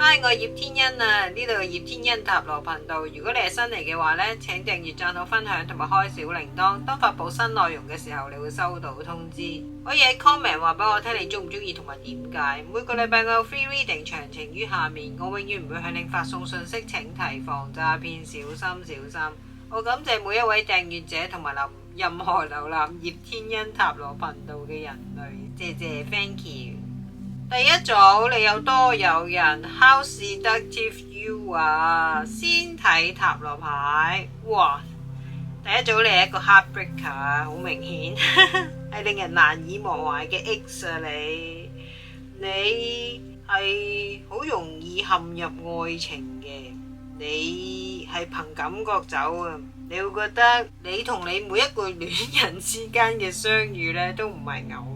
嗨，我係葉天恩啊，呢度係葉天恩塔羅頻道。如果你係新嚟嘅話呢，請訂閱、讚好、分享同埋開小鈴鐺。當發布新內容嘅時候，你會收到通知。可以喺 comment 話俾我聽你中唔中意同埋點解。每個禮拜我有 free reading，詳情於下面。我永遠唔會向你發送信息，請提防詐騙，小心小心。我感謝每一位訂閱者同埋任何瀏覽葉天恩塔羅頻道嘅人類，謝謝 thank you。第一組你有多有人 How seductive you 啊，先睇塔羅牌。哇，第一組你係一個 heartbreaker，好明顯係令人難以忘懷嘅 X 啊，你係好容易陷入愛情嘅，你係憑感覺走啊，你會覺得你同你每一個戀人之間嘅相遇呢都唔係偶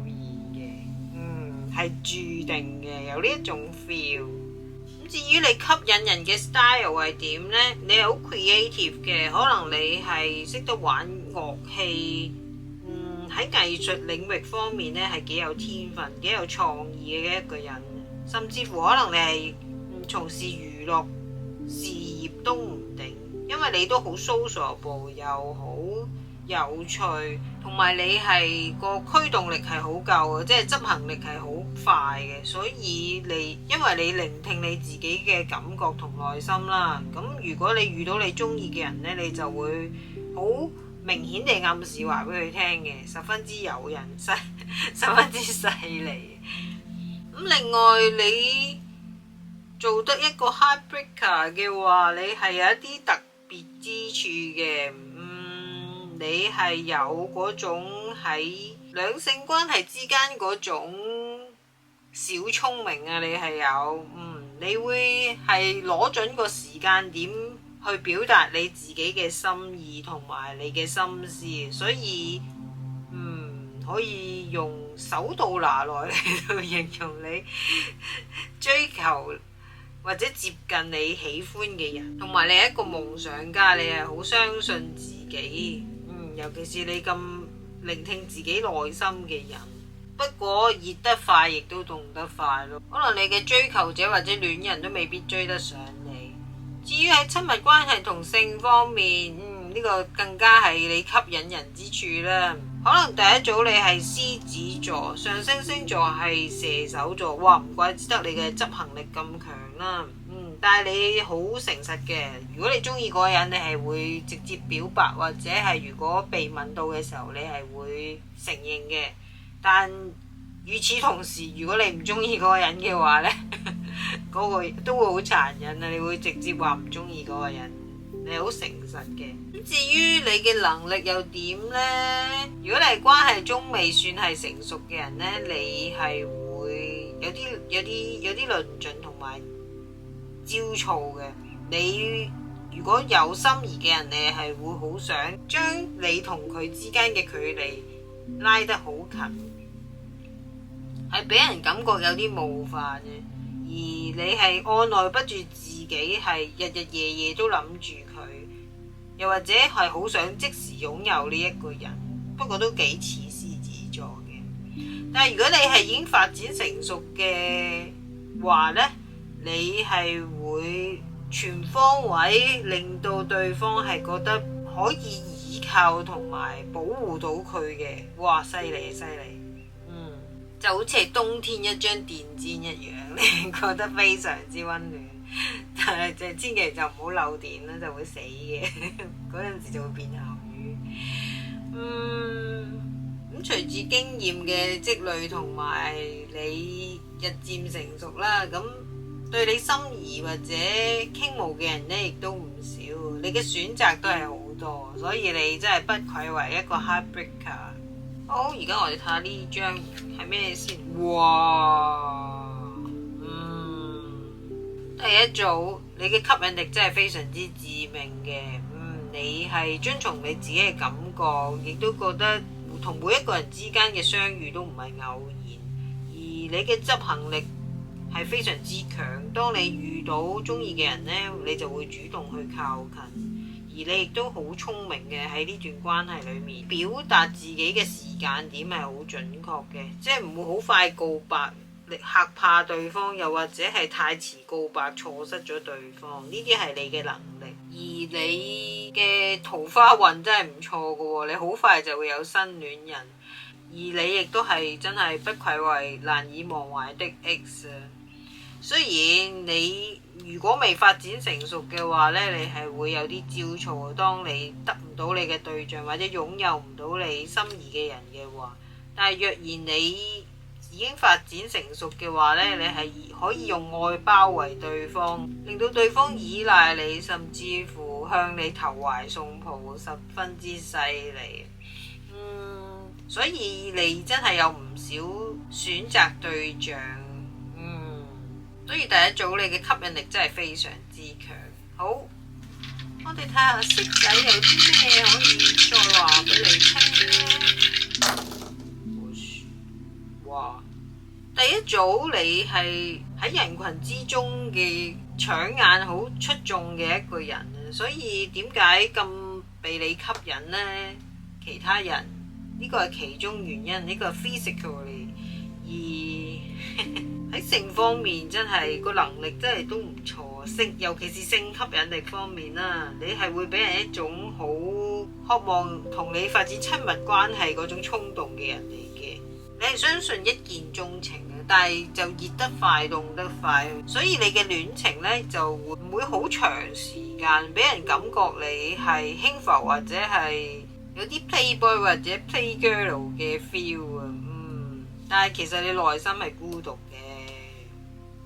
係注定嘅，有呢一種 feel。咁至於你吸引人嘅 style 係點呢？你係好 creative嘅，可能你係識得玩樂器，喺藝術領域方面呢係幾有天分、幾有創意嘅一個人。甚至乎可能你係從事娛樂事業都唔定，因為你都好 sociable，又好有趣，同埋你係個驅動力係好夠嘅，即係執行力係好快嘅，所以因為你聆聽你自己嘅感覺同內心啦，咁如果你遇到你中意嘅人呢，你就會好明顯地暗示話俾佢聽嘅，十分之誘人，十分之犀利。咁另外你做得一個 heartbreaker 嘅話，你係有一啲特別之處嘅。你係有嗰種喺兩性關係之間嗰種小聰明啊，你係有，你會係攞準個時間點去表達你自己嘅心意同埋你嘅心思，所以可以用手到拿來嚟到形容你追求或者接近你喜歡嘅人，同埋你係一個夢想家，你係好相信自己。尤其是你咁聆聽自己內心嘅人，不過熱得快亦都凍得快咯。可能你嘅追求者或者戀人都未必追得上你。至於喺親密關係同性方面，呢個更加係你吸引人之處啦。可能第一組你係獅子座，上升星座係射手座，哇，唔怪之得你嘅執行力咁強啦。但係你好誠實嘅，如果你中意嗰個人，你係會直接表白，或者係如果被問到嘅時候，你係會承認嘅。但與此同時，如果你唔中意嗰個人嘅話呢，嗰個都會好殘忍啊！你會直接話唔中意嗰個人，你係好誠實嘅。咁至於你嘅能力又點呢？如果你係關係中未算係成熟嘅人呢，你係會有啲論盡同埋焦躁嘅。你如果有心儀嘅人，你係會好想將你同佢之間嘅距離拉得好近，係俾人感覺有啲冒犯嘅。而你係按捺不住自己，係日日夜夜都諗住佢，又或者係好想即時擁有呢一個人。不過都幾似獅子座嘅。但係如果你係已經發展成熟嘅話呢，你係會全方位令到對方係覺得可以依靠同埋保護到佢嘅。哇，犀利犀利！就好似係冬天一張電氈一樣，你覺得非常之溫暖，但係就千祈就唔好漏電啦，就會死嘅。嗰陣時就會變鹹魚。咁隨住經驗嘅積累同埋你日漸成熟啦，咁對你心儀或者傾慕嘅人呢，亦都唔少，你嘅選擇都係好多，所以你真係不愧為一個 heartbreaker。好，而家我哋睇下呢張係咩先？哇，第一組你嘅吸引力真係非常之致命嘅。你係遵從你自己嘅感覺，亦都覺得同每一個人之間嘅相遇都唔係偶然，而你嘅執行力係非常之強。當你遇到中意嘅人呢，你就會主動去靠近。而你亦都好聰明嘅，喺呢段關係裏面表達自己嘅時間點係好準確嘅，即係唔會好快告白，你嚇怕對方，又或者係太遲告白錯失咗對方，呢啲係你嘅能力。而你嘅桃花運真係唔錯㗎喎，你好快就會有新戀人，而你亦都係真係不愧為難以忘懷的 X 啊！雖然你如果未發展成熟嘅話呢，你係會有啲焦躁，當你得唔到你嘅對象或者擁有唔到你心儀嘅人嘅話，但係若然你已經發展成熟嘅話呢，你係可以用愛包圍對方，令到對方依賴你，甚至乎向你投懷送抱，十分之犀利。所以你真係有唔少選擇對象。所以第一組你嘅吸引力真係非常之強。好，我哋睇下色仔有啲咩可以再話俾你聽咧。哇！第一組你係喺人群之中嘅搶眼好出眾嘅一個人，所以點解咁被你吸引呢？其他人呢個係其中原因，呢個係 physically 而喺性方面真係個能力真係都唔錯，尤其是性吸引力方面啦，你係會俾人一種好渴望同你發展親密關係嗰種衝動嘅人嚟嘅。你係相信一見鍾情嘅，但係就熱得快凍得快，所以你嘅戀情呢就唔會好長時間，俾人感覺你係輕浮或者係有啲 playboy 或者 playgirl 嘅 feel 啊。但係其實你內心係孤獨嘅，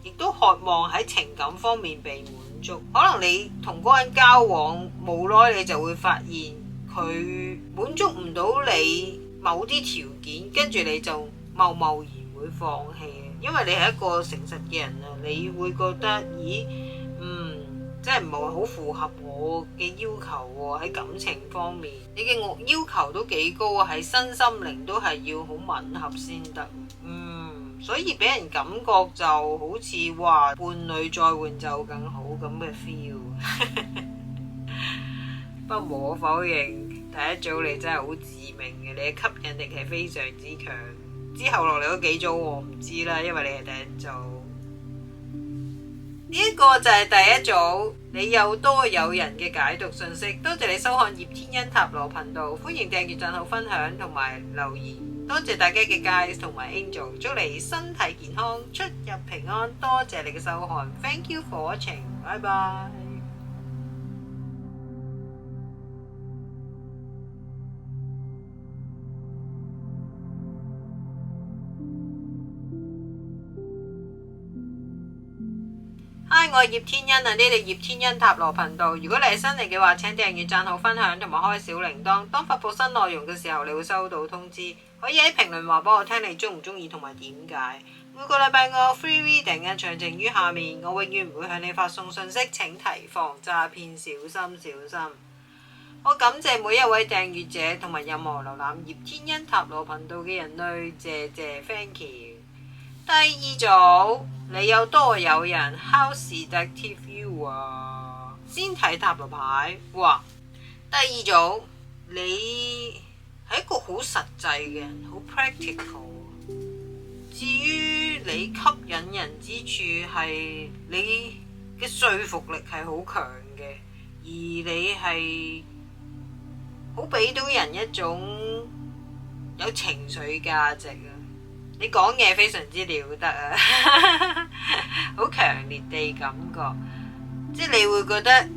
亦都渴望喺情感方面被滿足。可能你同嗰個人交往冇耐，你就會發現佢滿足唔到你某啲條件，跟住你就貿貿然會放棄，因為你係一個誠實嘅人啊，你會覺得咦，真係唔係好符合我嘅要求喎。喺感情方面，你嘅要求都幾高啊，喺身心靈都係要好吻合先得。所以俾人感覺就好似話伴侶再換就更好咁嘅 feel。不過無可否認，第一組你真係好致命嘅，你嘅吸引力係非常之強。之後落嚟嗰幾組我唔知啦，因為你係第一組。呢一個就係第一組，你有多有人嘅解讀信息。多謝你收看葉天恩塔羅頻道，歡迎訂閱、讚好、分享同埋留言。多謝大家嘅 guys 同埋 angel， 祝你身體健康，出入平安。多謝你嘅收看 ，thank you for watching，拜拜。Hi， 我係葉天恩啊，呢度葉天恩塔羅頻道。如果你係新嚟嘅話，請訂閱、讚好、分享同埋開小鈴鐺。當發布新內容嘅時候，你會收到通知。可以喺評論話俾我聽你中唔中意同埋點解。每個禮拜我有 free reading 嘅，詳情於下面。我永遠唔會向你發送信息，請提防詐騙，小心小心。我感謝每一位訂閱者同埋任何瀏覽葉天恩塔羅頻道嘅人類，謝謝 thank you。第二組，你有多有人 How seductive you are？ 先睇塔羅牌。哇！第二組，你係一個好實際嘅人，好 practical。至於你吸引人之處係你嘅說服力係好強嘅，而你係好俾到人一種有情緒價值啊！你講嘢非常之了得啊，好強烈地感覺，即係你會覺得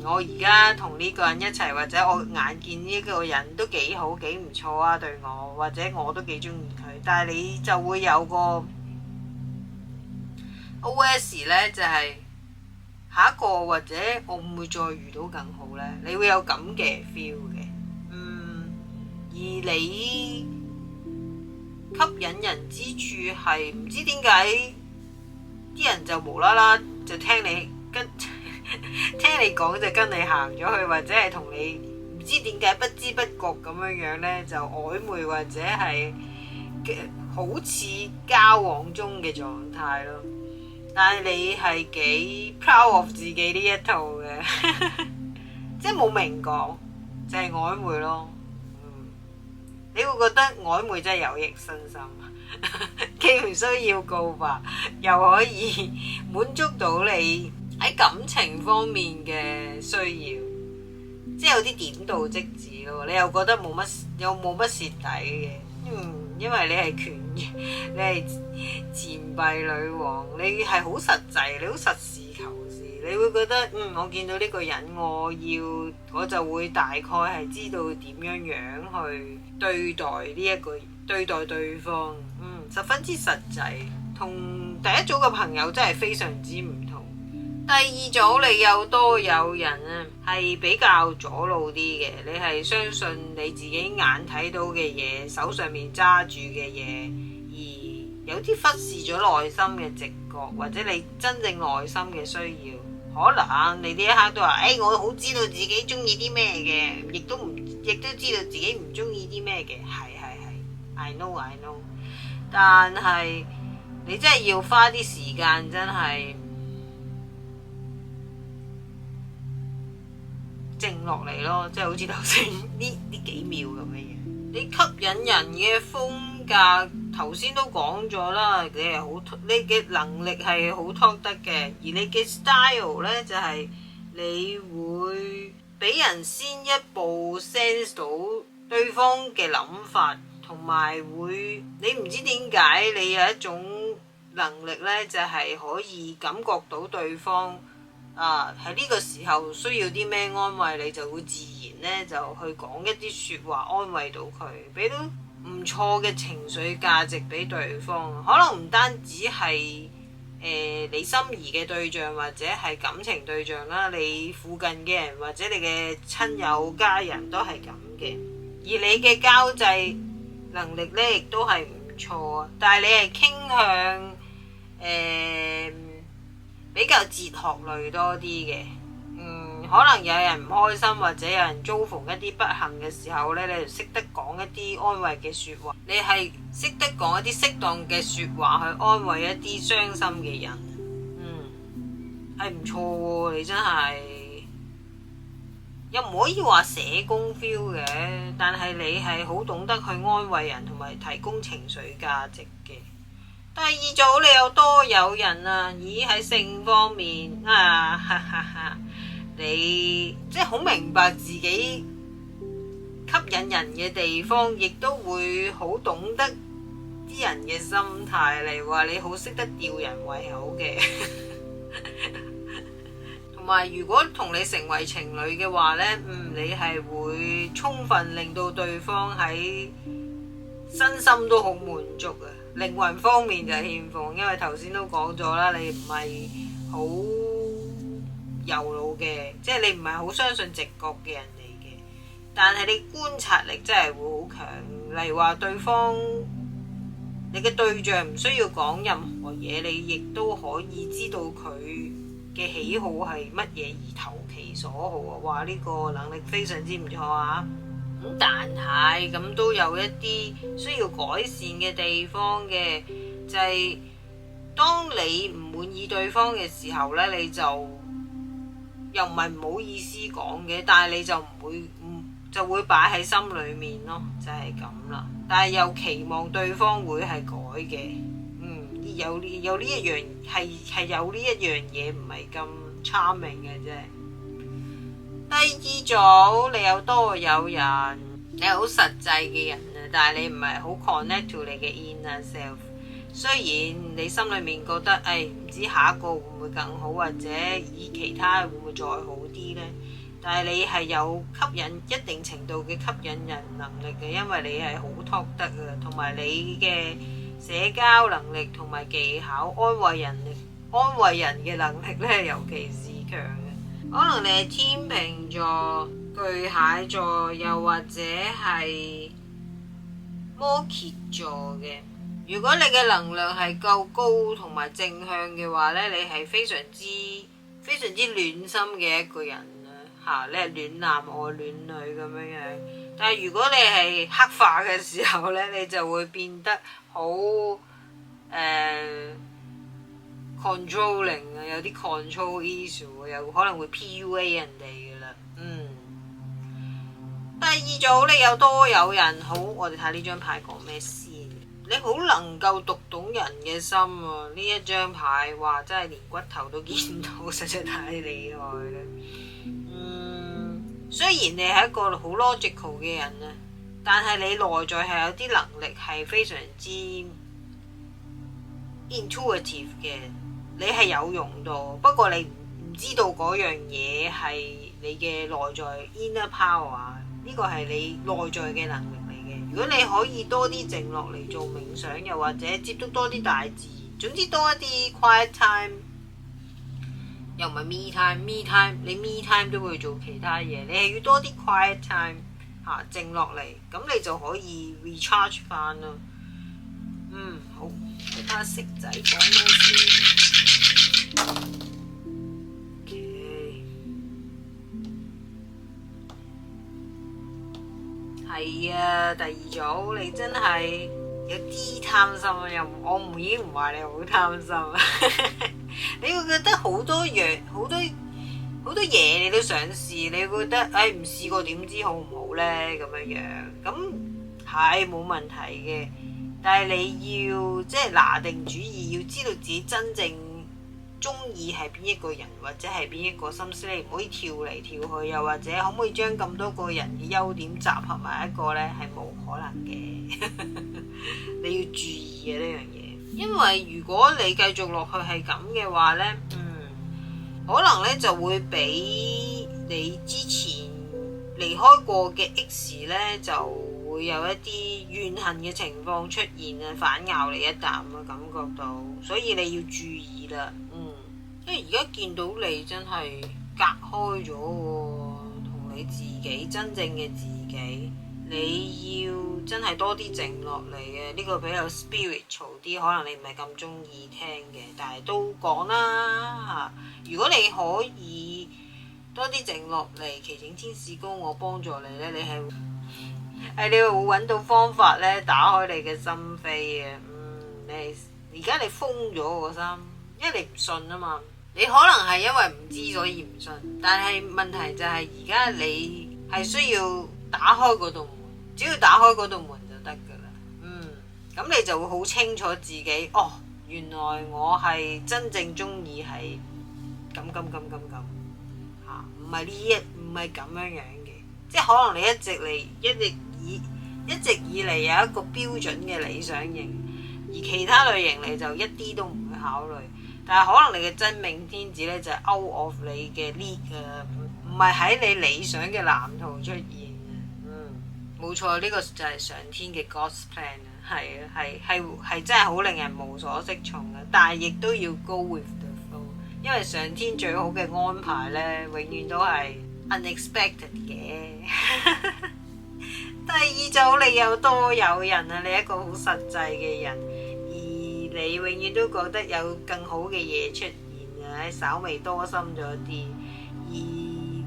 我而家同呢個人一齊，或者我眼見呢個人都幾好幾唔錯啊，對我，或者我都幾中意佢，但係你就會有個 OS 呢，就係下一個或者我唔會再遇到更好呢，你會有咁嘅 feel 嘅，而你吸引人之處係唔知點解啲人就無啦啦就聽你講就跟你行咗去，或者係同你唔知點解不知不覺咁樣呢，就曖昧或者係好似交往中嘅狀態咯。但係你係幾 proud of 自己呢一套嘅，即係冇明講，就係曖昧咯。你會覺得曖昧真係有益身心，既唔需要告白，又可以滿足到你喺感情方面嘅需要，即係有啲點到即止咯。你又覺得冇乜蝕底嘅，因為你係權，你係錢幣女王，你係好實際，你好實事求是，你會覺得我見到呢個人，我就會大概係知道點樣去對待對方，十分之實際，同第一組嘅朋友真係非常之唔同。第二組你有多有人啊，係比較左腦啲嘅，你係相信你自己眼睇到嘅嘢，手上面揸住嘅嘢，而有啲忽視咗內心嘅直覺，或者你真正內心嘅需要。可能你呢一刻都話，我好知道自己中意啲咩嘅，亦都知道自己唔中意啲咩嘅，係，I know，但係你真係要花啲時間，真係靜落嚟咯，即係好似頭先呢幾秒咁嘅嘢。你吸引人嘅風格，頭先都講咗啦，你嘅能力係好 talk 得嘅，而你嘅 style 呢，就係你會俾人先一步 sense 到對方嘅諗法，同埋你唔知點解你有一種能力呢，就係可以感覺到對方喺呢個時候需要啲咩安慰，你就會自然呢就去講一啲說話安慰到佢，俾到唔錯嘅情緒價值俾對方。可能唔單止係你心儀嘅對象或者係感情對象啦，你附近嘅人或者你嘅親友家人都係咁嘅。而你嘅交際能力呢亦都係唔錯啊，但係你係傾向比較哲學類多啲嘅。可能有人唔開心或者有人遭逢一啲不幸嘅時候呢，你就識得講一啲安慰嘅說話，你係識得講一啲適當嘅說話去安慰一啲傷心嘅人。係唔錯喎，你真係又唔可以話社工 feel 嘅，但係你係好懂得去安慰人同埋提供情緒價值嘅。第二組你有多有人啊，喺性方面你即係好明白自己吸引人嘅地方，亦都會好懂得啲人嘅心態，嚟話你好識得吊人胃口嘅。同埋如果同你成為情侶嘅話呢，你係會充分令到對方喺身心都好滿足啊。靈魂方面就欠奉，因為頭先都講咗啦，你唔係好右腦嘅，即係你唔係好相信直覺嘅人嚟嘅，但係你觀察力真係會好強。例如話對方，你嘅對象唔需要講任何嘢，你亦都可以知道佢嘅喜好係乜嘢而投其所好啊！話呢個能力非常之唔錯啊！但係咁都有一啲需要改善嘅地方嘅，就係當你唔滿意對方嘅時候呢，你就又唔係唔好意思講嘅，但係你就會擺喺心裏面咯，就係咁啦。但係又期望對方會係改嘅，有呢一樣係有呢一樣嘢唔係咁 charming 嘅啫。第二組你有多有人，你係好實際嘅人啊，但係你唔係好 connect to 你嘅 inner self。雖然你心裏面覺得唔知下一個會唔會更好，或者以其他會唔會再好啲呢？但係你係有一定程度嘅吸引人能力嘅，因為你係好 talk 得啊，同埋你嘅社交能力同埋技巧，安慰人嘅能力呢，尤其是強嘅。可能你係天秤座、巨蟹座，又或者係摩羯座嘅。如果你嘅能量係夠高同埋正向嘅話呢，你係非常之暖心嘅一個人啊！你係暖男愛暖女咁樣樣。但係如果你係黑化嘅時候呢，你就會變得好controlling 啊，有啲 control issue，有可能會 PUA 人哋噶啦。第二組你有多有人好，我哋睇呢張牌講咩先？你好能夠讀懂人嘅心啊！呢一張牌哇，真係連骨頭都見到，實在太厲害啦。雖然你係一個好 logical 嘅人啊，但係你內在係有啲能力係非常之 intuitive 嘅，你係有用到，不過你唔知道嗰樣嘢係你嘅內在 inner power， 呢個係你內在嘅能力嚟嘅。如果你可以多啲靜落嚟做冥想，又或者接觸多啲大自然，總之多一啲 quiet time， 又唔係 me time， 你 me time 都會做其他嘢，你係要多啲 quiet time 靜落嚟，咁你就可以 recharge 翻啦。好，睇下食仔講咩先。係啊，第二組你真係有啲貪心啊！我已經唔話你好貪心你會覺得好多嘢你都想試，你會覺得唔試過點知好唔好呢？咁樣咁係冇問題嘅，但係你要即係拿定主意，要知道自己真正中意係邊一個人或者係邊一個心思，你唔可以跳嚟跳去，又或者可唔可以將咁多個人嘅優點集合埋一個呢？係冇可能嘅你要注意嘅呢樣嘢，因為如果你繼續落去係咁嘅話呢，可能呢就會俾你之前離開過嘅 X 呢，就會有一啲怨恨嘅情況出現啊，反咬你一啖啊，感覺到，所以你要注意啦。因為而家見到你真係隔開咗喎，同你自己真正嘅自己，你要真係多啲靜落嚟嘅。呢個比較 spiritual 啲，可能你唔係咁中意聽嘅，但係都講啦嚇。如果你可以多啲靜落嚟，祈請天使高我幫助你呢，你係你會揾到方法呢，打開你嘅心扉嘅。而家你封咗個心，因為你唔信啊嘛。你可能係因為唔知所以唔信，但係問題就係而家你係需要打開嗰道門，只要打開嗰道門就得噶啦。咁你就會好清楚自己，原來我係真正中意係咁唔係咁樣樣嘅，即係可能你一直以嚟有一個標準嘅理想型，而其他類型你就一啲都唔會考慮。但係可能你嘅真命天子咧就係 out of 你嘅 league 唔係喺你理想嘅藍圖出現冇錯，呢個就係上天嘅 God's plan 係真係好令人無所適從嘅，但係亦都要 go with the flow， 因為上天最好嘅安排咧，永遠都係 unexpected 嘅。第二組你有多有人啊，你一個好實際嘅人。你永遠都覺得有更好嘅嘢出現啊，稍微多心咗啲，而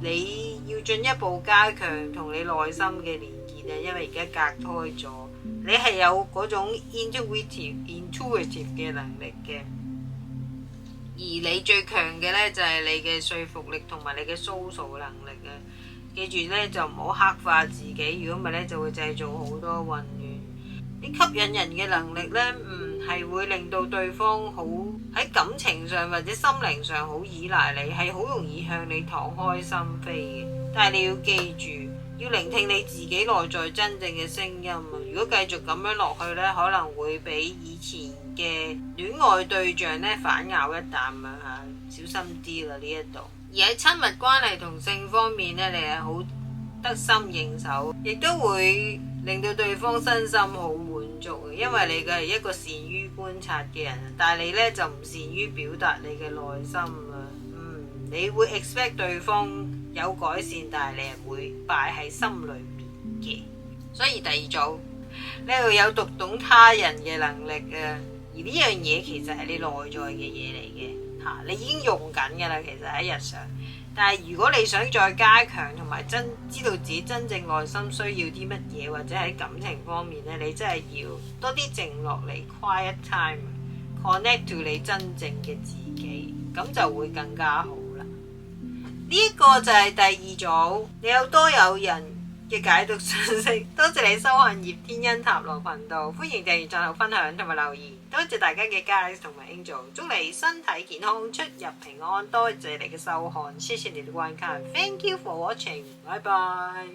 你要進一步加強同你內心嘅連結啊，因為而家隔開咗，你係有嗰種 intuitive 嘅能力嘅，而你最強嘅呢，就係你嘅說服力同埋你嘅 social 能力啊，記住呢，就唔好黑化自己，如果唔係呢，就會製造好多混亂。你吸引人嘅能力呢，係會令到對方好喺感情上或者心靈上好依賴你，係好容易向你敞開心扉嘅。但係你要記住，要聆聽你自己內在真正嘅聲音啊！如果繼續咁樣落去呢，可能會俾以前嘅戀愛對象呢反咬一啖啊！小心啲啦呢一度。而喺親密關係同性方面呢，你係好得心應手，亦都會令到對方身心好滿足，因為你嘅係一個善於觀察嘅人，但係你呢就唔善於表達你嘅內心啊。你會 expect 對方有改善，但係你係會擺喺心裏面嘅。所以第二組，你又有讀懂他人嘅能力啊，而呢樣嘢其實係你內在嘅嘢嚟嘅嚇，你已經用緊㗎啦，其實喺日常。但係如果你想再加強同埋知道自己真正內心需要啲乜嘢，或者喺感情方面呢，你真係要多啲靜落嚟 quiet time connect to 你真正嘅自己，咁就會更加好啦。呢一個就係第二組，你有多有人嘅解讀信息。多謝你收看葉天恩塔羅頻道，歡迎訂閱、讚好、分享同埋留言。多謝大家嘅 guys 同埋 angel， 祝你身體健康、出入平安。多謝你嘅收看，謝謝你嘅觀看，Thank you for watching，拜拜。